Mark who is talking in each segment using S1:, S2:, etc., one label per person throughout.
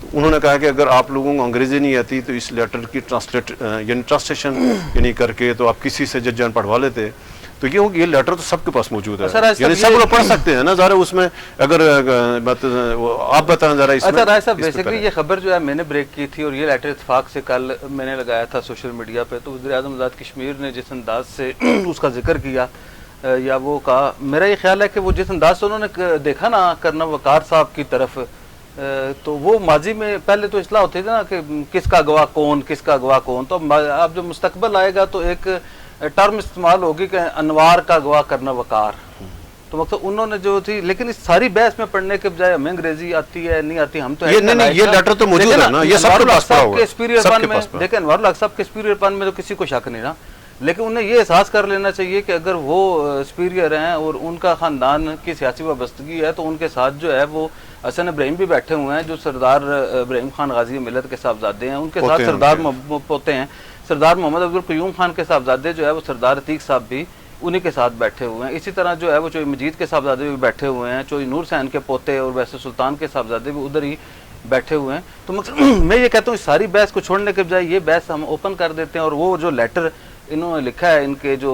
S1: تو انہوں نے کہا کہ اگر آپ لوگوں کو انگریزی نہیں آتی تو اس لیٹر کی ٹرانسلیشن یعنی کر کے تو آپ کسی سے جج پڑھوا لیتے. تو یہ لیٹر تو سب کے پاس موجود ہے, یعنی سب لوگ پڑھ سکتے ہیں نا ذرا اس میں. اگر آپ بتائیں ذرا اس میں.
S2: اچھا رائے صاحب, بیسیکلی یہ خبر جو ہے میں نے بریک کی تھی اور یہ لیٹر اتفاق سے کل میں نے لگایا تھا سوشل میڈیا پہ. تو وزیر اعظم آزاد کشمیر نے جس انداز سے اس کا ذکر کیا یا وہ کہا, میرا یہ خیال ہے کہ وہ جس انداز سے انہوں نے دیکھا نا کرنا وقار صاحب کی طرف, تو وہ ماضی میں پہلے تو اصلاح ہوتی تھی نا کہ کس کا گواہ کون, کس کا گواہ کون. تو اب جو مستقبل آئے گا تو ایک ٹرم استعمال ہوگی کہ انوار کا گواہ کرنا وقار. تو مطلب انہوں نے جو تھی, لیکن اس ساری بحث میں پڑھنے کے بجائے ہمیں انگریزی آتی ہے نہیں آتی, ہم تو
S1: یہ لیٹر تو موجود ہے نا, یہ سب کے پاس پڑا ہوا ہے.
S2: دیکھیں انوار الحق صاحب کے سپیریئر پن میں تو کسی کو شک نہیں نا, لیکن انہیں یہ احساس کر لینا چاہیے کہ اگر وہ سپیریئر ہیں اور ان کا خاندان کی سیاسی وابستگی ہے تو ان کے ساتھ جو ہے وہ حسن ابراہیم بھی بیٹھے ہوئے ہیں جو سردار ابراہیم خان غازی ملت کے صاحبزادے ہیں, ان کے ساتھ سردار پوتے ہیں سردار محمد عبدالقیوم خان کے صاحبزادے جو ہے وہ سردار عتیق صاحب بھی انہی کے ساتھ بیٹھے ہوئے ہیں. اسی طرح جو ہے وہ چوئی مجید کے صاحبزادے بھی بیٹھے ہوئے ہیں, چوئی نور حسین کے پوتے اور ویسے سلطان کے صاحبزادے بھی ادھر ہی بیٹھے ہوئے ہیں. تو میں یہ کہتا ہوں اس ساری بحث کو چھوڑنے کے بجائے یہ بحث ہم اوپن کر دیتے ہیں, اور وہ جو لیٹر انہوں نے لکھا ہے ان کے جو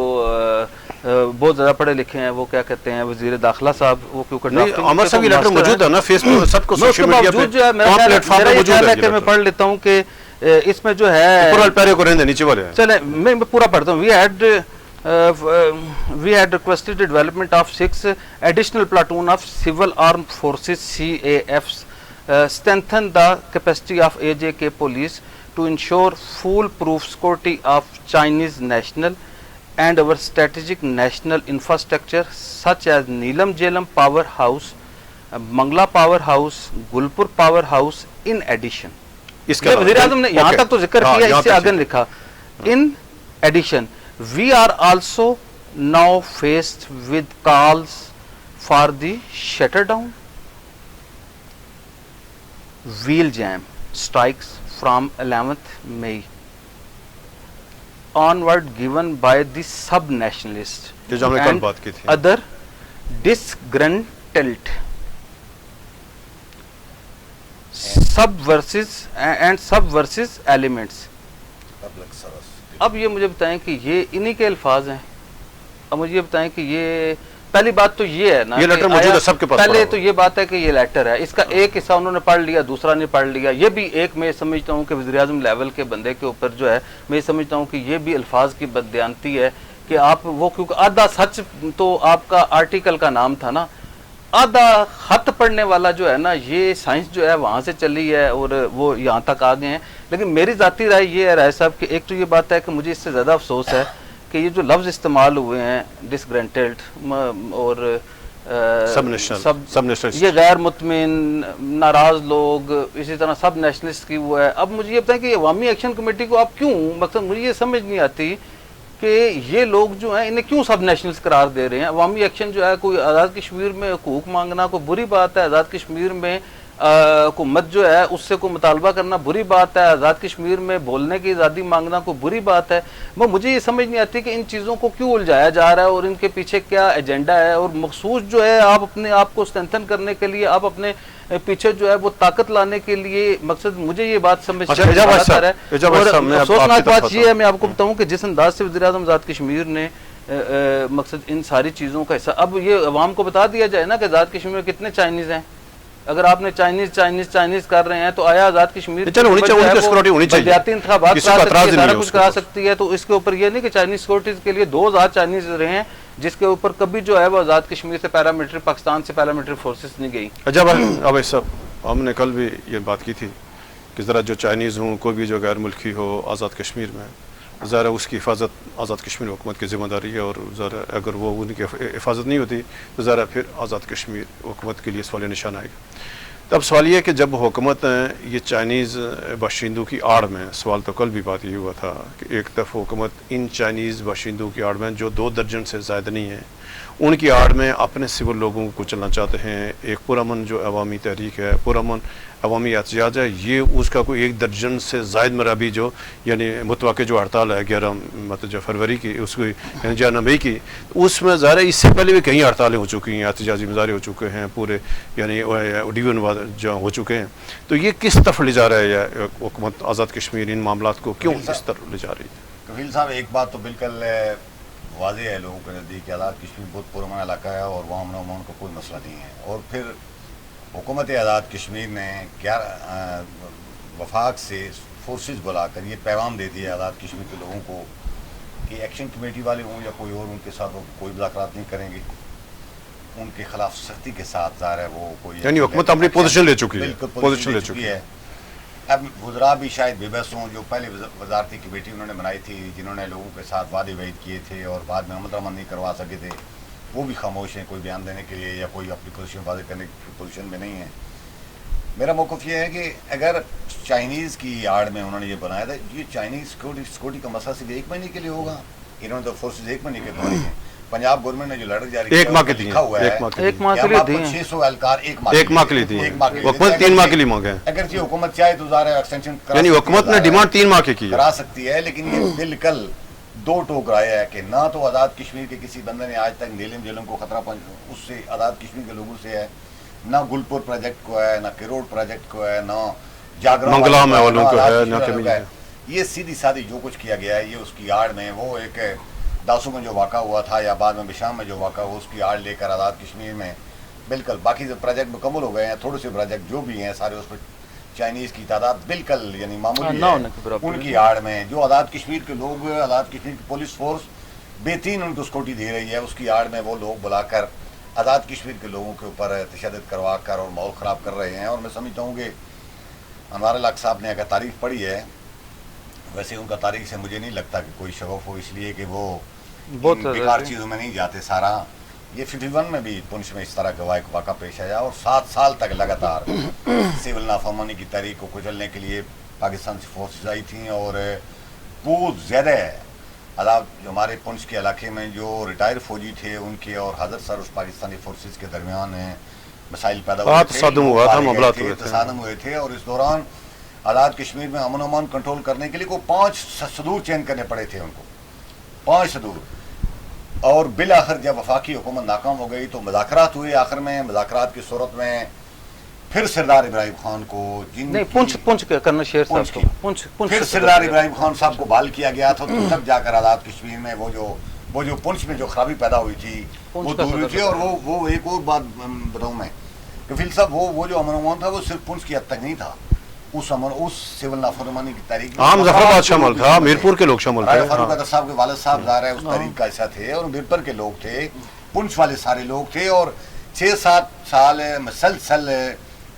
S2: بہت زیادہ پڑھے لکھے ہیں, وہ کیا کہتے ہیں وزیر داخلہ صاحب, وہ کیونکہ
S1: عمر صاحب یہ لیٹر موجود ہے نا فیس بک سب کو سوشل میڈیا پہ
S2: جو ہے میرا خیال ہے کہ میں پڑھ لیتا ہوں کہ اس میں جو ہے
S1: پورا پیرے کو رہنے نیچے والے
S2: چلیں میں پورا پڑھتا ہوں. We had requested the development of 6 additional platoon of civil armed forces CAFs, strengthen the capacity of AJK police to ensure foolproof security of Chinese national and our strategic national infrastructure such as Neelam Jhelum powerhouse, Mangla powerhouse, Gulpur powerhouse. In addition, وزیر اعظم نے یہاں تک تو ذکر کیا, اس سے آگے لکھا in addition we are also now faced with calls for the shutdown, wheel jam strikes from 11th May onward given by the sub-nationalists and other disgruntled subversive elements. اب یہ مجھے بتائیں کہ یہ انہی کے الفاظ ہیں. اب مجھے بتائیں کہ یہ پہلی بات تو یہ ہے نا,
S1: یہ لیٹر موجود ہے سب کے پاس.
S2: پہلے تو یہ بات ہے کہ یہ لیٹر ہے, اس کا ایک حصہ انہوں نے پڑھ لیا دوسرا نہیں پڑھ لیا. یہ بھی ایک میں سمجھتا ہوں کہ وزیر اعظم لیول کے بندے کے اوپر جو ہے میں سمجھتا ہوں کہ یہ بھی الفاظ کی بددیانتی ہے کہ آپ وہ, کیونکہ آدھا سچ تو آپ کا آرٹیکل کا نام تھا نا, آدھا خط پڑھنے والا جو ہے نا یہ سائنس جو ہے وہاں سے چلی ہے اور وہ یہاں تک آ گئے ہیں. لیکن میری ذاتی رائے یہ ہے رائے صاحب کہ ایک تو یہ بات ہے کہ مجھے اس سے زیادہ افسوس ہے کہ یہ جو لفظ استعمال ہوئے ہیں ڈسگرنٹلڈ اور یہ غیر مطمئن ناراض لوگ, اسی طرح سب نیشنلسٹ کی وہ ہے. اب مجھے یہ بتائیں کہ عوامی ایکشن کمیٹی کو آپ کیوں, مقصد مجھے یہ سمجھ نہیں آتی کہ یہ لوگ جو ہیں انہیں کیوں سب نیشنلز قرار دے رہے ہیں. عوامی ایکشن جو ہے کوئی آزاد کشمیر میں حقوق مانگنا کوئی بری بات ہے, آزاد کشمیر میں حکومت جو ہے اس سے کوئی مطالبہ کرنا بری بات ہے, آزاد کشمیر میں بولنے کی آزادی مانگنا کوئی بری بات ہے. مجھے یہ سمجھ نہیں آتی کہ ان چیزوں کو کیوں الجھایا جا رہا ہے اور ان کے پیچھے کیا ایجنڈا ہے, اور مخصوص جو ہے آپ اپنے آپ کو اسٹرینتھن کرنے کے لیے آپ اپنے پیچھے جو ہے وہ طاقت لانے کے لیے, مقصد مجھے یہ بات سمجھ آتا ہے. اور افسوسناک بات یہ ہے, میں آپ کو بتاؤں کہ جس انداز سے وزیر اعظم آزاد کشمیر نے مقصد ان ساری چیزوں کا حصہ, اب یہ عوام کو بتا دیا جائے نا کہ آزاد کشمیر میں کتنے چائنیز ہیں. اگر آپ نے چائنیز کر رہے ہیں تو آیا آزاد کشمیر بلدیاتی انتخابات سارا کچھ کرا سکتی ہے, تو اس کے اوپر یہ نہیں کہ چائنیز سیکورٹیز کے لیے 2000 چائنیز رہے ہیں جس کے اوپر کبھی جو ہے وہ آزاد کشمیر سے پیراملٹری پاکستان سے پیراملٹری فورسز نہیں گئی.
S1: اب صاحب ہم نے کل بھی یہ بات کی تھی کہ ذرا جو چائنیز ہوں کوئی بھی جو غیر ملکی ہو آزاد کشمیر میں, ذرا اس کی حفاظت آزاد کشمیر حکومت کی ذمہ داری ہے, اور ذرا اگر وہ ان کی حفاظت نہیں ہوتی تو ذرا پھر آزاد کشمیر حکومت کے لیے سوال نشان آئے گا. اب سوال یہ کہ جب حکومت یہ چائنیز باشندوں کی آڑ میں, سوال تو کل بھی بات یہ ہوا تھا کہ ایک طرف حکومت ان چائنیز باشندوں کی آڑ میں جو 2 درجن سے زائد نہیں ہیں ان کی آڑ میں اپنے سول لوگوں کو کچلنا چاہتے ہیں. ایک پرامن جو عوامی تحریک ہے, پرامن عوامی احتجاج ہے, یہ اس کا کوئی 1 درجن سے زائد مرابی جو یعنی متوقع جو ہڑتال ہے 11 مطلب فروری کی, اس کو یعنی 11 مئی کی, اس میں ظاہر ہے اس سے پہلے بھی کئی ہڑتالیں ہو چکی ہیں, احتجاجی مظاہرے ہو چکے ہیں, پورے یعنی ڈیوین جو ہو چکے ہیں. تو یہ کس طرف لے جا رہا ہے یہ حکومت آزاد کشمیر ان معاملات کو کیوں اس طرف لے جا رہی ہے؟
S3: کفیل صاحب ایک بات تو بالکل واضح ہے لوگوں کے نزدیک کہ آزاد کشمیر بہت پرامن علاقہ ہے اور وہاں امن و امان کا کوئی مسئلہ نہیں ہے. اور پھر حکومت آزاد کشمیر نے وفاق سے فورسز بلا کر یہ پیغام دے دیا آزاد کشمیر کے لوگوں کو کہ ایکشن کمیٹی والے ہوں یا کوئی اور, ان کے ساتھ وہ کوئی مذاکرات نہیں کریں گے, ان کے خلاف سختی کے ساتھ ظاہر ہے وہ کوئی
S1: یعنی حکومت اپنی پوزیشن لے چکی ہے,
S3: بالکل پوزیشن لے چکی ہے. اب وزراء بھی شاید بے بس ہوں جو پہلے وزارتی کمیٹی انہوں نے بنائی تھی, جنہوں نے لوگوں کے ساتھ وعدے وعید کیے تھے اور بعد میں امن نہیں کروا سکے تھے, وہ بھی خاموش ہیں کوئی بیان دینے کے لیے یا کوئی اپنی پوزیشن واضح کرنے کی پوزیشن میں نہیں ہے. میرا موقف یہ ہے کہ اگر چائنیز کی آڑ میں انہوں نے یہ بنایا تھا, یہ چائنیز سیکورٹی کا مسئلہ صرف 1 مہینے کے لیے ہوگا. انہوں نے تو فورسز 1 مہینے کے بنائی ہیں. پنجاب گورنمنٹ نے جو لیٹر جاری کیا
S1: 1 ماہ کے لیے
S3: لکھا ہوا ہے
S2: 1 ماہ کے لیے دی ہیں,
S3: 600 اہلکار 1
S1: ماہ کے لیے دی ہیں, حکومت 3 ماہ کے لیے مانگے ہیں.
S3: اگر یہ حکومت چاہے تو ظاہر ہے ایکسٹینشن
S1: یعنی حکومت نے ڈیمانڈ 3 ماہ کی کی
S3: کرا سکتی ہے, لیکن یہ بالکل 2 ٹوک رائے ہے کہ نہ تو آزاد کشمیر کے کسی بندے نے آج تک نیلم جیلم کو خطرہ اس سے آزاد کشمیر کے لوگوں سے ہے, نہ گلپور پروجیکٹ کو ہے, نہ کروڑ پروجیکٹ کو ہے, نہ جاگرن
S1: منگلا میں والوں کو ہے, نہ کمی ہے.
S3: یہ سیدھی سادھی جو کچھ کیا گیا ہے یہ اس کی آڑ میں وہ ایک داسو میں جو واقعہ ہوا تھا یا بعد میں بشام میں جو واقعہ ہوا اس کی آڑ لے کر آزاد کشمیر میں بالکل باقی پروجیکٹ مکمل ہو گئے ہیں. تھوڑے سے پروجیکٹ جو بھی ہیں سارے اس پر چائنیز کی تعداد بالکل یعنی معمولی ہے. ان کی آڑ میں جو آزاد کشمیر کے لوگ, آزاد کشمیر کی پولیس فورس بہترین ان کو سکیورٹی دے رہی ہے, اس کی آڑ میں وہ لوگ بلا کر آزاد کشمیر کے لوگوں کے اوپر تشدد کروا کر اور ماحول خراب کر رہے ہیں. اور میں سمجھتا ہوں کہ انوار الحق صاحب نے اگر تاریخ پڑھی ہے, ویسے ان کا تاریخ سے مجھے نہیں لگتا کہ کوئی شغف ہو, اس لیے کہ وہ بیکار چیزوں میں نہیں جاتے. سارا یہ 51 میں بھی پنچ میں اس طرح کا واقعہ پیش آیا اور 7 سال تک لگاتار سول نافرمانی کی تحریک کو کچلنے کے لیے پاکستان سے فورسز آئی تھیں. اور بہت زیادہ جو ہمارے پنچ کے علاقے میں جو ریٹائر فوجی تھے ان کے اور حضرت سر اس پاکستانی فورسز کے درمیان مسائل پیدا ہوئے تھے, تصادم ہوئے تھے. اور اس دوران آزاد کشمیر میں امن و امان کنٹرول کرنے کے لیے کو 5 صدور چینج کرنے پڑے تھے ان کو, 5 صدور. اور بالآخر جب وفاقی حکومت ناکام ہو گئی تو مذاکرات ہوئے. آخر میں مذاکرات کی صورت میں پھر سردار ابراہیم خان کو پھر سردار ابراہیم خان صاحب کو بحال کیا گیا تھا. تو تب جا کر آزاد کشمیر میں وہ جو پنچ میں جو خرابی پیدا ہوئی تھی وہ دور ہوئی تھی. اور وہ ایک اور بات بتاؤں میں کفیل صاحب, وہ جو امن و امان تھا وہ صرف پنچ کی حد تک نہیں تھا. اس سول نافرمانی کی تحریک
S1: عام ظفرآباد شامل تھا, میرپور کے لوگ شامل تھے.
S3: فاروق قادر صاحب کے والد صاحب ظاہر ہے اس تحریک کا حصہ تھے اور میرپور کے لوگ تھے, پنچ والے سارے لوگ تھے. اور 6-7 سال مسلسل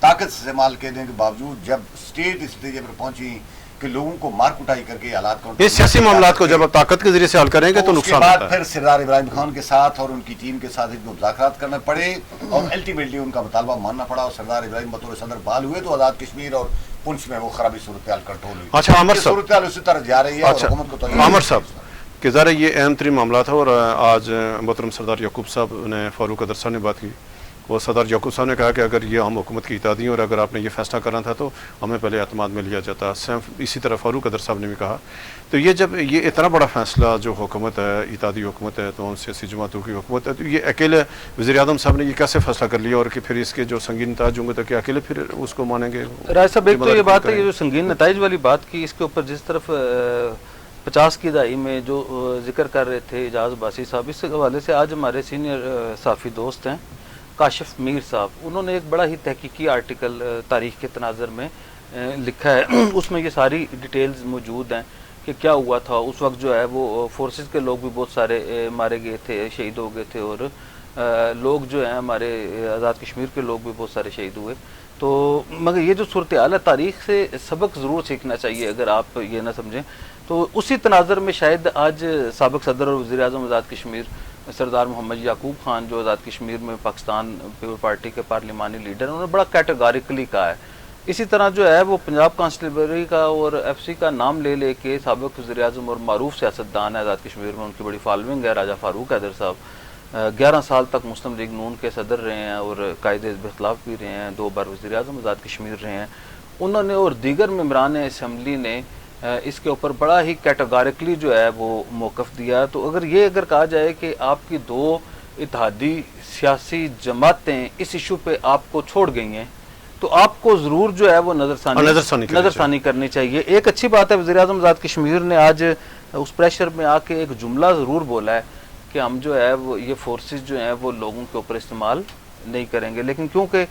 S3: طاقت استعمال کرنے کے باوجود جب اسٹیٹ اس درجے پر پہنچی کہ لوگوں کو مار کٹائی کر کے حالات کو
S1: یہ سیاسی معاملات کو جب آپ طاقت کے ذریعے سے حل کریں گے تو نقصان ہوتا ہے.
S3: اس کے بعد پھر سردار ابراہیم خان کے ساتھ اور ان کی ٹیم کے ساتھ مذاکرات کرنے پڑے اور الٹیمیٹلی ان کا مطالبہ ماننا پڑا. اور سردار ابراہیم بطور صدر بحال ہوئے تو آزاد کشمیر اور پنچ میں وہ خرابی صورتحال کنٹرول ہوئی.
S1: اچھا عامر صاحب,
S3: صورتحال اسی طرح جا رہی ہے اور حکومت کو
S1: عامر صاحب کہ ذرا یہ اہم ترین معاملہ تھا. اور آج محترم سردار یعقوب صاحب نے فاروق قادر صاحب نے بات کی. وہ سردار یعقوب صاحب نے کہا کہ اگر یہ ہم حکومت کی اطاعت ہیں اور اگر آپ نے یہ فیصلہ کرنا تھا تو ہمیں پہلے اعتماد میں لیا جاتا. اسی طرح فاروق قادر صاحب نے بھی کہا. تو یہ جب یہ اتنا بڑا فیصلہ جو حکومت ہے, اتحادی حکومت ہے, تمام سیاسی جماعتوں کی حکومت ہے, تو یہ اکیلے وزیر اعظم صاحب نے یہ کیسے فیصلہ کر لیا اور کہ پھر اس کے جو سنگین نتائج ہوں گے تو کہ اکیلے پھر اس کو مانیں گے؟
S2: رائے صاحب ایک تو یہ بات ہے, یہ جو سنگین نتائج والی بات کی, اس کے اوپر جس طرف 50 کی دہائی میں جو ذکر کر رہے تھے اعجاز باسی صاحب, اس حوالے سے آج ہمارے سینئر صحافی دوست ہیں کاشف میر صاحب, انہوں نے ایک بڑا ہی تحقیقی آرٹیکل تاریخ کے تناظر میں لکھا ہے. اس میں یہ ساری ڈیٹیلز موجود ہیں کہ کیا ہوا تھا اس وقت. جو ہے وہ فورسز کے لوگ بھی بہت سارے مارے گئے تھے, شہید ہو گئے تھے, اور لوگ جو ہیں ہمارے آزاد کشمیر کے لوگ بھی بہت سارے شہید ہوئے. تو مگر یہ جو صورتحال ہے, تاریخ سے سبق ضرور سیکھنا چاہیے اگر آپ یہ نہ سمجھیں. تو اسی تناظر میں شاید آج سابق صدر اور وزیر اعظم آزاد کشمیر سردار محمد یعقوب خان جو آزاد کشمیر میں پاکستان پیپل پارٹی کے پارلیمانی لیڈر, انہوں نے بڑا کیٹیگوریکلی کہا ہے. اسی طرح جو ہے وہ پنجاب کانسٹیبلری کا اور ایف سی کا نام لے لے کے سابق وزیر اعظم اور معروف سیاستدان ہے آزاد کشمیر میں, ان کی بڑی فالوئنگ ہے, راجہ فاروق حیدر صاحب, 11 سال تک مسلم لیگ نون کے صدر رہے ہیں اور قائد حزب اختلاف بھی رہے ہیں, 2 بار وزیر اعظم آزاد کشمیر رہے ہیں. انہوں نے اور دیگر ممبران اسمبلی نے اس کے اوپر بڑا ہی کیٹیگوریکلی جو ہے وہ موقف دیا. تو اگر کہا جائے کہ آپ کی 2 اتحادی سیاسی جماعتیں اس ایشو پہ آپ کو چھوڑ گئی ہیں تو آپ کو ضرور جو ہے وہ نظر ثانی کرنی چاہیے. ایک اچھی بات ہے, وزیر اعظم آزاد کشمیر نے آج اس پریشر میں آ کے ایک جملہ ضرور بولا ہے کہ ہم جو ہے وہ یہ فورسز جو ہیں وہ لوگوں کے اوپر استعمال نہیں کریں گے. لیکن کیونکہ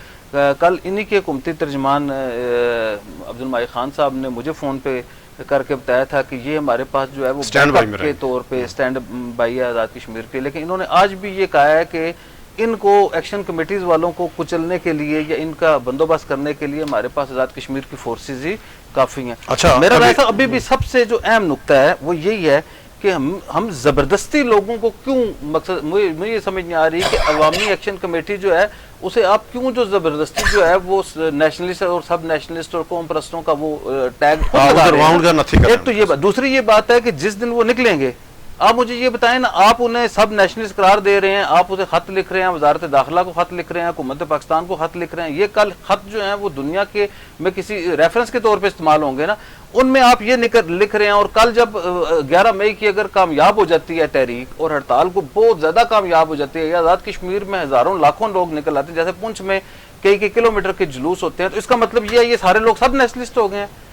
S2: کل انہی کے حکومتی ترجمان عبدالمائی خان صاحب نے مجھے فون پہ کر کے بتایا تھا کہ یہ ہمارے پاس جو ہے وہ بیک اپ کے طور پہ اسٹینڈ بائی ہے آزاد کشمیر کے, لیکن انہوں نے آج بھی یہ کہا ہے کہ ان کو ایکشن کمیٹیز والوں کو کچلنے کے لیے یا ان کا بندوبست کرنے کے لیے ہمارے پاس آزاد کشمیر کی فورسز ہی کافی ہیں. میرا رائے صاحب ابھی بھی سب سے جو اہم نقطہ ہے وہ یہی ہے کہ ہم زبردستی لوگوں کو کیوں, مقصد مجھے یہ سمجھ نہیں آ رہی کہ عوامی ایکشن کمیٹی جو ہے اسے آپ کیوں جو زبردستی جو ہے وہ نیشنلسٹ اور سب نیشنلسٹ اور قوم پرستوں کا وہ ٹیگ لگا رہے ہیں. ایک تو یہ بات, دوسری یہ بات ہے کہ جس دن وہ نکلیں گے آپ مجھے یہ بتائیں نا, آپ انہیں سب نیشنلسٹ قرار دے رہے ہیں, آپ اسے خط لکھ رہے ہیں, وزارت داخلہ کو خط لکھ رہے ہیں, حکومت پاکستان کو خط لکھ رہے ہیں, یہ کل خط جو ہیں وہ دنیا کے میں کسی ریفرنس کے طور پہ استعمال ہوں گے نا, ان میں آپ یہ لکھ رہے ہیں. اور کل جب 11 مئی کی اگر کامیاب ہو جاتی ہے تحریک اور ہڑتال کو بہت زیادہ کامیاب ہو جاتی ہے, یا آزاد کشمیر میں ہزاروں لاکھوں لوگ نکل آتے ہیں, جیسے پونچھ میں کئی کلومیٹر کے جلوس ہوتے ہیں, تو اس کا مطلب یہ ہے یہ سارے لوگ سب نیشنلسٹ ہو گئے ہیں.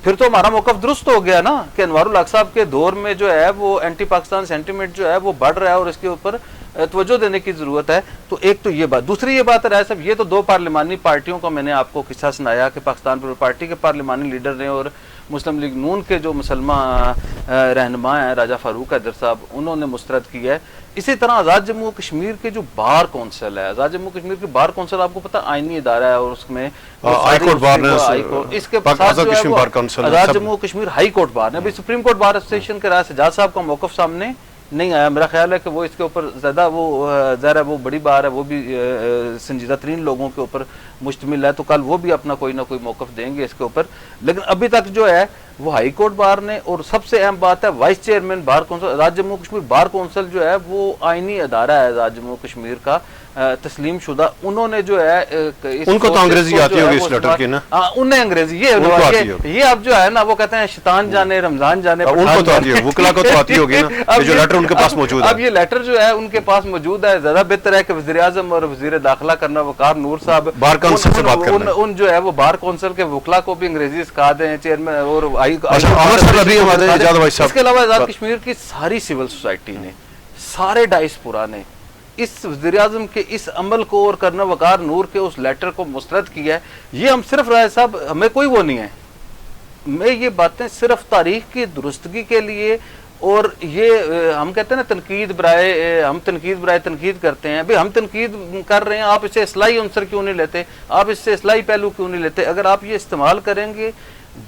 S2: پھر تو ہمارا موقف درست ہو گیا نا کہ انوار الحق صاحب کے دور میں جو ہے وہ اینٹی پاکستان سینٹیمنٹ جو ہے وہ بڑھ رہا ہے اور اس کے اوپر توجہ دینے کی ضرورت ہے. تو ایک تو یہ بات, دوسری یہ بات ہے رائے صاحب, یہ تو 2 پارلیمانی پارٹیوں کا میں نے آپ کو قصہ سنایا کہ پاکستان پیپلز پارٹی کے پارلیمانی لیڈر نے اور مسلم لیگ نون کے جو مسلمہ رہنما ہیں راجہ فاروق حیدر صاحب, انہوں نے مسترد کیا ہے. اسی طرح آزاد جموں و کشمیر کے جو بار کونسل ہے, آزاد جموں و کشمیر کے بار کونسل آپ کو پتہ آئینی ادارہ ہے اور اس میں ہائی کورٹ بار, اس کے ساتھ جو ہے آزاد جموں و کشمیر ہائی کورٹ بار ہے. ابھی سپریم کورٹ بار ایسوسیشن کے رائے سجاد صاحب کا موقف سامنے نہیں آیا. میرا خیال ہے کہ وہ اس کے اوپر زیادہ وہ ظاہر ہے وہ بڑی بار ہے, وہ بھی سنجیدہ ترین لوگوں کے اوپر مشتمل ہے, تو کل وہ بھی اپنا کوئی نہ کوئی موقف دیں گے اس کے اوپر. لیکن ابھی تک جو ہے وہ ہائی کورٹ بار نے, اور سب سے اہم بات ہے وائس چیئرمین بار کونسل آزاد جموں کشمیر بار کونسل جو ہے وہ آئینی ادارہ ہے آزاد جموں کشمیر کا تسلیم شدہ. انہوں نے جو ہے
S1: ان کو تو انگریزی آتی ہوگی اس لیٹر کی نا,
S2: انہیں انگریزی یہ اب جو ہے نا وہ کہتے ہیں شیطان جانے رمضان جانے,
S1: ان کو تو آتی ہے, وکلا کو تو آتی ہوگی نا, جو لیٹر ان کے پاس موجود ہے.
S2: اب یہ لیٹر جو ہے ان کے پاس موجود ہے, زیادہ بہتر ہے کہ وزیر اعظم اور وزیر داخلہ کرنا وقار نور صاحب
S1: بار کونسل سے بات کرنا,
S2: ان جو ہے وہ بار کونسل کے وکلا کو بھی انگریزی سکھا دیں چیئرمین. اور اس کے علاوہ آزاد کشمیر کی ساری سول سوسائٹی نے, سارے ڈائسپورا نے اس وزیر اعظم کے اس عمل کو اور کرنا وقار نور کے اس لیٹر کو مسترد کیا ہے. یہ ہم صرف رائے صاحب ہمیں کوئی وہ نہیں ہے, میں یہ باتیں صرف تاریخ کی درستگی کے لیے, اور یہ ہم کہتے ہیں نا تنقید برائے تنقید کرتے ہیں. بھئی ہم تنقید کر رہے ہیں, آپ اسے اصلاحی عنصر کیوں نہیں لیتے, آپ اس سے اصلاحی پہلو کیوں نہیں لیتے. اگر آپ یہ استعمال کریں گے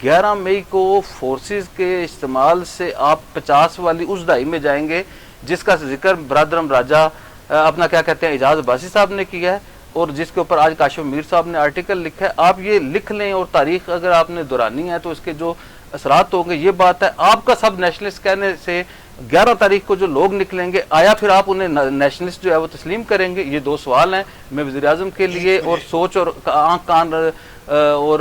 S2: 11 مئی کو فورسز کے استعمال سے آپ 50 والی اس دہائی میں جائیں گے جس کا ذکر برادرم راجہ اپنا کیا کہتے ہیں اعجاز عباسی صاحب نے کیا ہے, اور جس کے اوپر آج کاشف میر صاحب نے آرٹیکل لکھا ہے. آپ یہ لکھ لیں اور تاریخ اگر آپ نے دہرانی ہے تو اس کے جو اثرات ہوں گے. یہ بات ہے آپ کا سب نیشنلسٹ کہنے سے 11 تاریخ کو جو لوگ نکلیں گے, آیا پھر آپ انہیں نیشنلسٹ جو ہے وہ تسلیم کریں گے؟ یہ 2 سوال ہیں. میں وزیر اعظم کے لیے اور سوچ اور آنکھ کان اور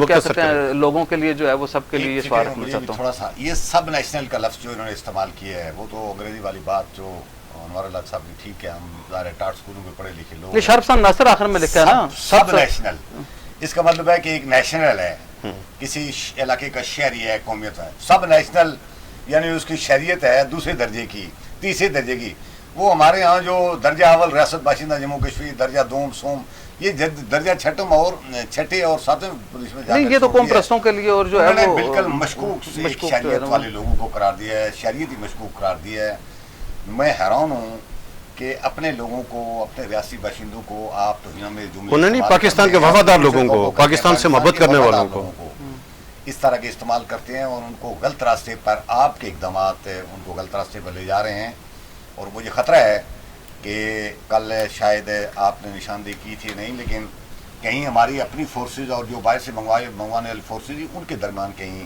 S2: کیا کہتے ہیں لوگوں کے لیے جو ہے وہ سب کے لیے یہ سوال رکھنا چاہتا ہوں.
S3: تھوڑا سا یہ سب نیشنل کا لفظ جو انہوں نے استعمال کیا ہے وہ تو انگریزی والی بات جو انوار الحق صاحب نے ٹھیک ہے, ہم ظاہر ٹاٹ اسکولوں میں پڑھے لکھے لوگ,
S2: یہ شرفسان ناصر آخر میں لکھا ہے نا
S3: سب نیشنل. اس کا مطلب ہے کہ ایک نیشنل ہے, کسی علاقے کا شہری ہے, قومیت ہے. سب نیشنل یعنی اس کی شہریت ہے 2 درجے کی, 3 درجے کی. وہ ہمارے ہاں جو درجہ اول ریاست باشندہ جموں کشمیر, درجہ دوم سوم, یہ درجہ چھٹم اور 6 اور 7 پوزیشن میں
S2: نہیں, یہ تو قوم پرستوں کے لیے اور جو ہے وہ
S3: بالکل مشکوک شہریت والے لوگوں کو قرار دیا ہے, شہریت ہی مشکوک قرار دیا ہے. میں حیران ہوں کہ اپنے لوگوں کو, اپنے ریاستی باشندوں کو آپ دنیا میں
S1: انہیں نہیں, پاکستان کے وفادار لوگوں کو, پاکستان سے محبت کرنے والوں کو
S3: اس طرح کے استعمال کرتے ہیں اور ان کو غلط راستے پر, آپ کے اقدامات ان کو غلط راستے پر لے جا رہے ہیں. اور مجھے خطرہ ہے کہ کل شاید آپ نے نشاندہی کی تھی نہیں, لیکن کہیں ہماری اپنی فورسز اور جو باہر سے منگوانے والی فورسز ان کے درمیان کہیں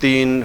S1: 3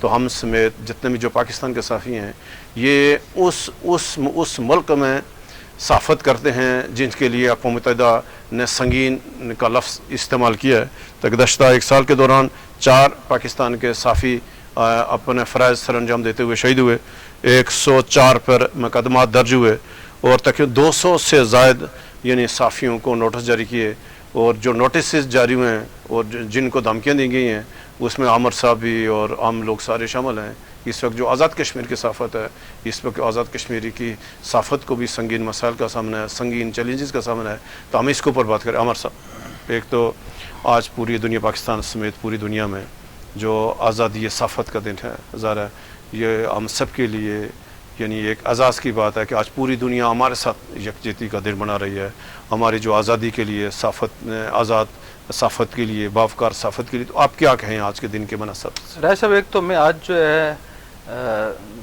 S1: تو ہم سمیت جتنے بھی جو پاکستان کے صحافی ہیں یہ اس ملک میں صحافت کرتے ہیں جن کے لیے اقوام متحدہ نے سنگین کا لفظ استعمال کیا ہے. تو گزشتہ 1 سال کے دوران 4 پاکستان کے صحافی اپنے فرائض سر انجام دیتے ہوئے شہید ہوئے, 104 پر مقدمات درج ہوئے, اور تقریباً 200 سے زائد یعنی صحافیوں کو نوٹس جاری کیے, اور جو نوٹسز جاری ہوئے ہیں اور جن کو دھمکیاں دی گئی ہیں اس میں عامر صاحب بھی اور عام لوگ سارے شامل ہیں. اس وقت جو آزاد کشمیر کی صحافت ہے, اس وقت آزاد کشمیری کی صحافت کو بھی سنگین مسائل کا سامنا ہے, سنگین چیلنجز کا سامنا ہے. تو ہم اس کے اوپر بات کریں. عامر صاحب, ایک تو آج پوری دنیا, پاکستان سمیت پوری دنیا میں جو آزادی صحافت کا دن ہے, ظاہر ہے یہ ہم سب کے لیے یعنی ایک اعزاز کی بات ہے کہ آج پوری دنیا ہمارے ساتھ یکجہتی کا دن بنا رہی ہے, ہماری جو آزادی کے لیے صحافت, آزاد صحافت کے لیے, باوقار صحافت کے لیے. تو آپ کیا کہیں آج کے دن کے مناسب؟
S2: رائے صاحب, ایک تو میں آج جو ہے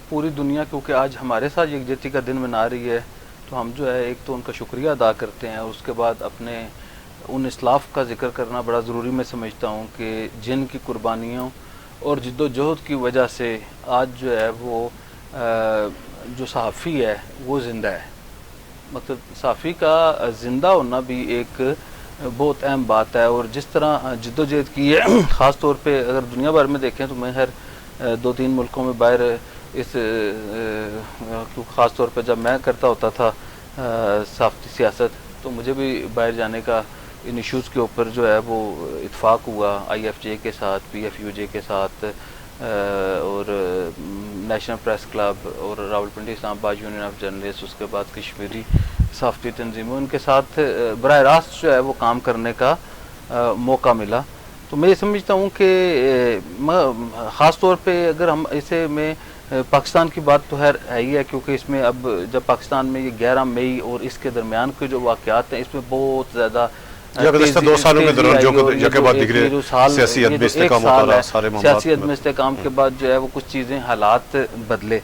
S2: پوری دنیا کیونکہ آج ہمارے ساتھ یکجہتی کا دن منا رہی ہے, تو ہم جو ہے ایک تو ان کا شکریہ ادا کرتے ہیں, اور اس کے بعد اپنے ان اسلاف کا ذکر کرنا بڑا ضروری میں سمجھتا ہوں کہ جن کی قربانیوں اور جد و جہد کی وجہ سے آج جو ہے وہ جو صحافی ہے وہ زندہ ہے. مطلب صحافی کا زندہ ہونا بھی ایک بہت اہم بات ہے, اور جس طرح جد و جہد کی ہے خاص طور پہ اگر دنیا بھر میں دیکھیں تو میں ہر 2-3 ملکوں میں باہر اس خاص طور پہ جب میں کرتا ہوتا تھا صحافتی سیاست تو مجھے بھی باہر جانے کا ان ایشوز کے اوپر جو ہے وہ اتفاق ہوا, IFJ کے ساتھ, PFUJ کے ساتھ, اور نیشنل پریس کلب اور راولپنڈی اسلام آباد یونین آف جرنلسٹ, اس کے بعد کشمیری صحافتی تنظیموں, ان کے ساتھ براہ راست جو ہے وہ کام کرنے کا موقع ملا. تو میں یہ سمجھتا ہوں کہ خاص طور پہ اگر ہم اسے میں پاکستان کی بات تو ہے ہی ہے, کیونکہ اس میں اب جب پاکستان میں یہ 11 مئی اور اس کے درمیان کے جو واقعات ہیں اس میں بہت زیادہ
S1: گزشتہ 2 سالوں کے دوران سیاسی
S2: عدم استحکام کے بعد جو ہے وہ کچھ چیزیں حالات بدلے.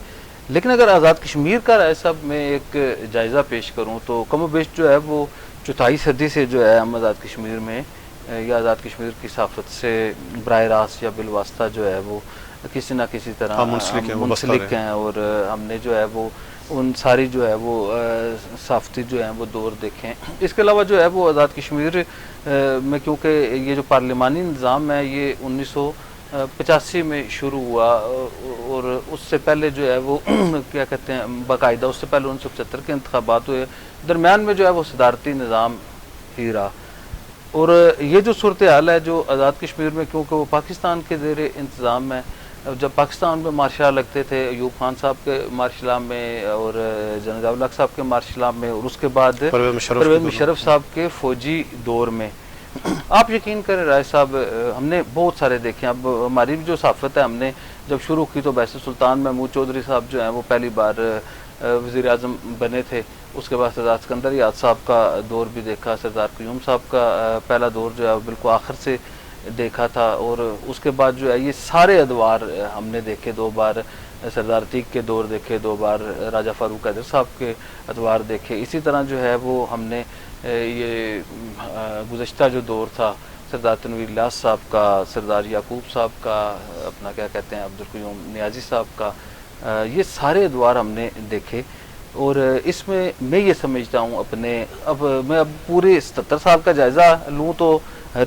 S2: لیکن اگر آزاد کشمیر کا رائے صاحب میں ایک جائزہ پیش کروں تو کم و بیش جو ہے وہ 4 صدی سے جو ہے ہم آزاد کشمیر میں یا آزاد کشمیر کی صحافت سے براہ راست یا بالواسطہ جو ہے وہ کسی نہ کسی طرح منسلک ہیں, اور ہم نے جو ہے وہ ان ساری جو ہے وہ صحافتی جو ہیں وہ دور دیکھیں. اس کے علاوہ جو ہے وہ آزاد کشمیر میں کیونکہ یہ جو پارلیمانی نظام ہے یہ 1985 میں شروع ہوا, اور اس سے پہلے جو ہے وہ کیا کہتے ہیں باقاعدہ اس سے پہلے 1975 کے انتخابات ہوئے, درمیان میں جو ہے وہ صدارتی نظام ہی رہا. اور یہ جو صورتحال ہے جو آزاد کشمیر میں کیونکہ وہ پاکستان کے زیر انتظام ہے, جب پاکستان میں مارشل لگتے تھے ایوب خان صاحب کے مارشل میں اور جنرل ضیاء الحق صاحب کے مارشل میں, اور اس کے بعد پرویز مشرف صاحب کے فوجی دور میں, آپ یقین کریں رائے صاحب ہم نے بہت سارے دیکھے. اب ہماری بھی جو صحافت ہے ہم نے جب شروع کی تو ویسے سلطان محمود چودھری صاحب جو ہیں وہ پہلی بار وزیر اعظم بنے تھے, اس کے بعد سردار سکندر یاد صاحب کا دور بھی دیکھا, سردار قیوم صاحب کا پہلا دور جو ہے بالکل آخر سے دیکھا تھا, اور اس کے بعد جو ہے یہ سارے ادوار ہم نے دیکھے. 2 بار سردار عتیق کے دور دیکھے, 2 بار راجہ فاروق حیدر صاحب کے ادوار دیکھے. اسی طرح جو ہے وہ ہم نے یہ گزشتہ جو دور تھا سردار تنویر الیاس صاحب کا, سردار یعقوب صاحب کا, اپنا کیا کہتے ہیں عبدالقیوم نیازی صاحب کا, یہ سارے ادوار ہم نے دیکھے. اور اس میں یہ سمجھتا ہوں اپنے اب پورے 77 سال کا جائزہ لوں تو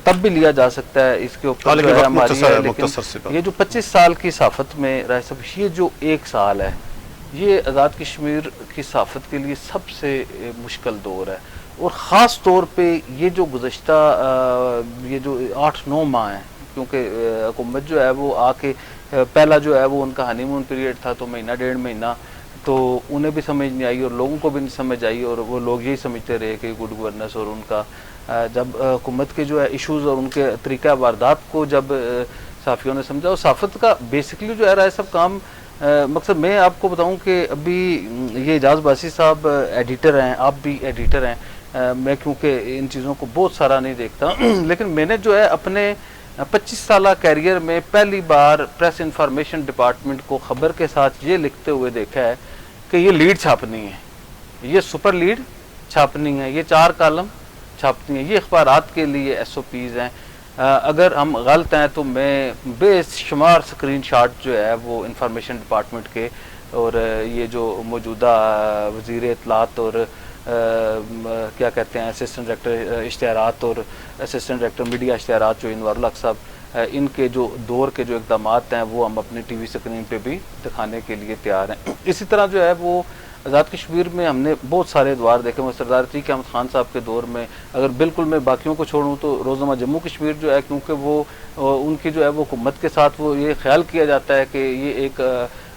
S2: تب بھی لیا جا سکتا ہے, اس کے اوپر جو ہے ہماری ہے, لیکن یہ جو 25 سال کی صحافت میں رائے صاحب یہ جو 1 سال ہے یہ آزاد کشمیر کی صحافت کے لیے سب سے مشکل دور ہے. اور خاص طور پہ یہ جو گزشتہ یہ جو 8-9 ماہ ہیں, کیونکہ حکومت جو ہے وہ آ کے پہلا جو ہے وہ ان کا ہنی مون پیریڈ تھا تو 1.5 مہینہ تو انہیں بھی سمجھ نہیں آئی اور لوگوں کو بھی نہیں سمجھ آئی, اور وہ لوگ یہی سمجھتے رہے کہ گڈ گورننس, اور ان کا جب حکومت کے جو ہے ایشوز اور ان کے طریقہ واردات کو جب صحافیوں نے سمجھا, اور صحافت کا بیسکلی جو ہے رائے صاحب کام مقصد میں آپ کو بتاؤں کہ ابھی یہ اعجاز باسی صاحب ایڈیٹر ہیں, آپ بھی ایڈیٹر ہیں, میں کیونکہ ان چیزوں کو بہت سارا نہیں دیکھتا لیکن میں نے جو ہے اپنے 25 سالہ کیریئر میں پہلی بار پریس انفارمیشن ڈپارٹمنٹ کو خبر کے ساتھ یہ لکھتے ہوئے دیکھا ہے کہ یہ لیڈ چھاپنی ہے, یہ سپر لیڈ چھاپنی ہے, یہ 4 کالم چھاپنی ہے, یہ اخبارات کے لیے SOPs ہیں. اگر ہم غلط ہیں تو میں بے شمار سکرین شاٹ جو ہے وہ انفارمیشن ڈپارٹمنٹ کے اور یہ جو موجودہ وزیر اطلاعات اور کیا کہتے ہیں اسسٹنٹ ڈائریکٹر اشتہارات اور اسسٹنٹ ڈائریکٹر میڈیا اشتہارات جو انوار الحق صاحب ان کے جو دور کے جو اقدامات ہیں وہ ہم اپنی ٹی وی سکرین پہ بھی دکھانے کے لیے تیار ہیں. اسی طرح جو ہے وہ آزاد کشمیر میں ہم نے بہت سارے ادوار دیکھے. سردار عتیق احمد خان صاحب کے دور میں اگر بالکل میں باقیوں کو چھوڑوں تو روزنامہ جموں کشمیر جو ہے کیونکہ وہ ان کی جو ہے وہ حکومت کے ساتھ وہ یہ خیال کیا جاتا ہے کہ یہ ایک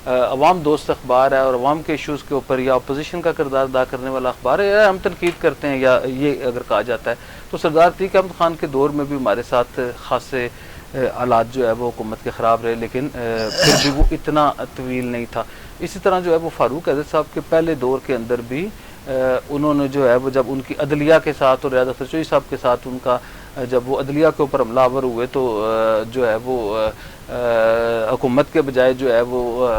S2: عوام دوست اخبار ہے اور عوام کے ایشوز کے اوپر یا اپوزیشن کا کردار ادا کرنے والا اخبار ہے, یا ہم تنقید کرتے ہیں یا یہ اگر کہا جاتا ہے تو سردار عتیق احمد خان کے دور میں بھی ہمارے ساتھ خاصے حالات جو ہے وہ حکومت کے خراب رہے, لیکن پھر بھی وہ اتنا طویل نہیں تھا. اسی طرح جو ہے وہ فاروق اعظم صاحب کے پہلے دور کے اندر بھی انہوں نے جو ہے وہ جب ان کی عدلیہ کے ساتھ اور ریاض اختر چوہدری صاحب کے ساتھ ان کا جب وہ عدلیہ کے اوپر حملہ آور ہوئے تو جو ہے وہ حکومت کے بجائے جو ہے وہ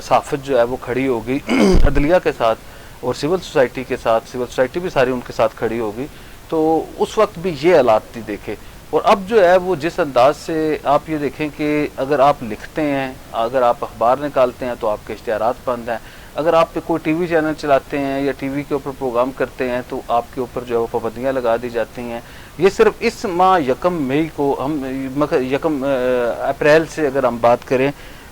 S2: صحافت جو ہے وہ کھڑی ہو گئی عدلیہ کے ساتھ اور سول سوسائٹی کے ساتھ. سول سوسائٹی بھی ساری ان کے ساتھ کھڑی ہو گئی. تو اس وقت بھی یہ حالات تھی دیکھے. اور اب جو ہے وہ جس انداز سے آپ یہ دیکھیں کہ اگر آپ لکھتے ہیں, اگر آپ اخبار نکالتے ہیں تو آپ کے اشتہارات بند ہیں, اگر آپ پہ کوئی ٹی وی چینل چلاتے ہیں یا ٹی وی کے اوپر پروگرام کرتے ہیں تو آپ کے اوپر جو ہے وہ پابندیاں لگا دی جاتی ہیں. یہ صرف اس ماہ 1 مئی کو ہم 1 اپریل سے اگر ہم بات کریں,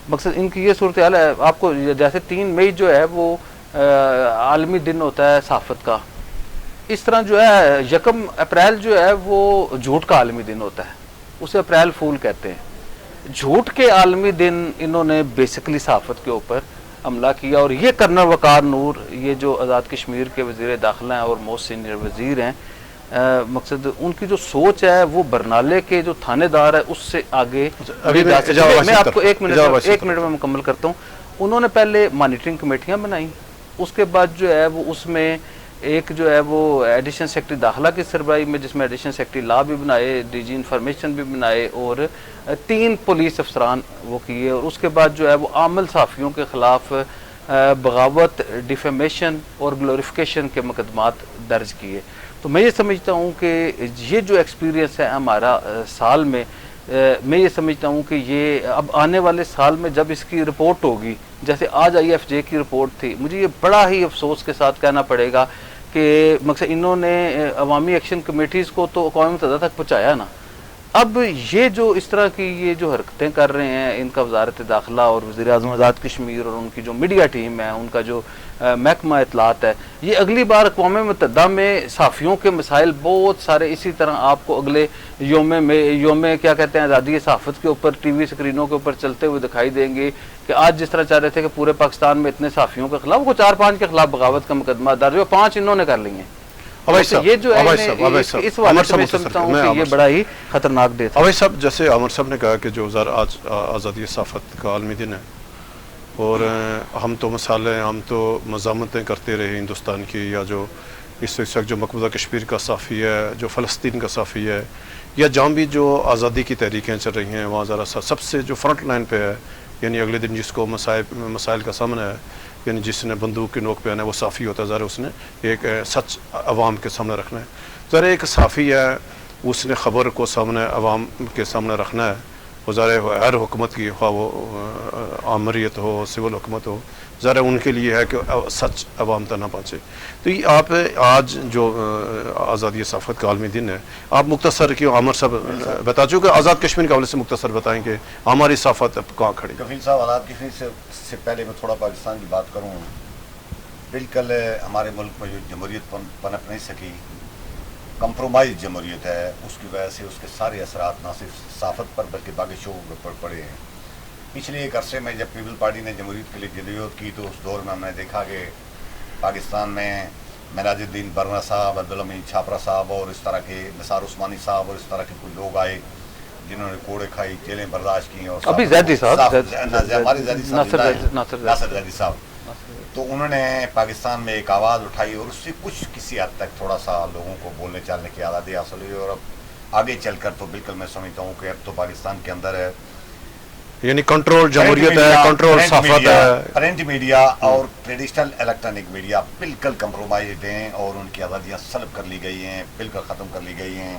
S2: مقصد ان کی یہ صورتحال ہے. آپ کو جیسے 3 مئی جو ہے وہ عالمی دن ہوتا ہے صحافت کا, اس طرح جو ہے 1 اپریل جو ہے وہ جھوٹ کا عالمی دن ہوتا ہے, اسے اپریل فول کہتے ہیں. جھوٹ کے عالمی دن انہوں نے بیسکلی صحافت کے اوپر حملہ کیا. اور یہ کرنل وقار نور, یہ جو آزاد کشمیر کے وزیر داخلہ ہیں اور موسٹ سینئر وزیر ہیں, مقصد ان کی جو سوچ ہے وہ برنالے کے جو تھانے دار ہے اس سے آگے. میں آپ کو 1 منٹ میں مکمل کرتا ہوں. انہوں نے پہلے مانیٹرنگ کمیٹیاں بنائیں, اس کے بعد جو ہے وہ اس میں ایک جو ہے وہ ایڈیشنل سیکرٹری داخلہ کی سربراہی میں, جس میں ایڈیشنل سیکرٹری لا بھی بنائے, ڈی جی انفارمیشن بھی بنائے اور 3 پولیس افسران وہ کیے. اور اس کے بعد جو ہے وہ عامل صحافیوں کے خلاف بغاوت, ڈیفیمیشن اور گلوریفیکیشن کے مقدمات درج کیے. تو میں یہ سمجھتا ہوں کہ یہ جو ایکسپیرینس ہے ہمارا سال میں یہ سمجھتا ہوں کہ یہ اب آنے والے سال میں جب اس کی رپورٹ ہوگی, جیسے آج IFJ کی رپورٹ تھی, مجھے یہ بڑا ہی افسوس کے ساتھ کہنا پڑے گا کہ مقصد انہوں نے عوامی ایکشن کمیٹیز کو تو اقوام متحدہ تک پہنچایا نا. اب یہ جو اس طرح کی یہ جو حرکتیں کر رہے ہیں, ان کا وزارت داخلہ اور وزیر اعظم آزاد کشمیر اور ان کی جو میڈیا ٹیم ہے, ان کا جو محکمہ اطلاعات ہے, یہ اگلی بار اقوام متحدہ میں صحافیوں کے مسائل بہت سارے اسی طرح آپ کو اگلے یوم کیا کہتے ہیں آزادی صحافت کے اوپر ٹی وی اسکرینوں کے اوپر چلتے ہوئے دکھائی دیں گے کہ آج جس طرح چاہ رہے تھے کہ پورے پاکستان میں اتنے صحافیوں کے خلاف, وہ 4-5 کے خلاف بغاوت کا مقدمہ درج ہوا, 5 انہوں نے کر لی ہیں. یہ جو ہے اس حوالے سے میں سمجھتا ہوں کہ یہ بڑا ہی خطرناک ڈے تھا.
S1: اویس صاحب, جیسے عامر صاحب نے کہا کہ جو آج آزادی صحافت کا عالمی دن ہے اور ہم تو مسالے, ہم تو مزاحمتیں کرتے رہے ہندوستان کی, یا جو اس وقت جو مقبوضہ کشمیر کا صحافی ہے, جو فلسطین کا صحافی ہے, یا جہاں بھی جو آزادی کی تحریکیں چل رہی ہیں وہاں ذرا سا سب سے جو فرنٹ لائن پہ ہے, یعنی اگلے دن جس کو مسائل کا سامنا ہے, یعنی جس نے بندوق کی نوک پہ آنا ہے وہ صحافی ہوتا ہے. ذرا اس نے ایک سچ عوام کے سامنے رکھنا ہے. ذرا ایک صحافی ہے, اس نے خبر کو سامنے عوام کے سامنے رکھنا ہے. وہ ذرا ہر حکومت کی, خواہ وہ آمریت ہو, سول حکومت ہو, ذرا ان کے لیے ہے کہ سچ عوام تک نہ پہنچے. تو یہ آپ آج جو آزادی صحافت کا عالمی دن ہے, آپ مختصر کیوں عامر صاحب بتا چکے, آزاد کشمیر کے حوالے سے مختصر بتائیں کہ ہماری صحافت اب کہاں کھڑی.
S3: کفیل صاحب, آزاد کشمیر سے پہلے میں تھوڑا پاکستان کی بات کروں. بالکل ہمارے ملک میں جو جمہوریت پنپ نہیں سکی, کمپرومائز جمہوریت ہے, اس کی وجہ سے اس کے سارے اثرات نہ صرف صحافت پر بلکہ باقی شعبوں پر پڑے ہیں. پچھلے ایک عرصے میں جب پیپل پارٹی نے جمہوریت کے لیے جدوجہد کی تو اس دور میں ہم نے دیکھا کہ پاکستان میں معراج الدین برنا صاحب, عبدالامین چھاپرا صاحب اور اس طرح کے نثار عثمانی صاحب اور اس طرح کے کچھ لوگ آئے جنہوں نے کوڑے کھائی, جیلیں برداشت کی. اور
S2: ابھی زیدی صاحب,
S3: ناصر زیدی صاحب, تو انہوں نے پاکستان میں ایک آواز اٹھائی اور اس سے کسی حد تک تھوڑا سا لوگوں کو بولنے چالنے کی آزادی حاصل ہوئی. اور اب آگے چل کر تو بالکل میں سمجھتا ہوں کہ اب تو پاکستان کے اندر ہے,
S1: یعنی کنٹرول جمہوریت ہے, کنٹرول صحافت ہے,
S3: پرنٹ میڈیا اور ٹریڈیشنل الیکٹرانک میڈیا بالکل کمپرومائزڈ ہیں اور ان کی آزادیاں سلب کر لی گئی ہیں, بالکل ختم کر لی گئی ہیں.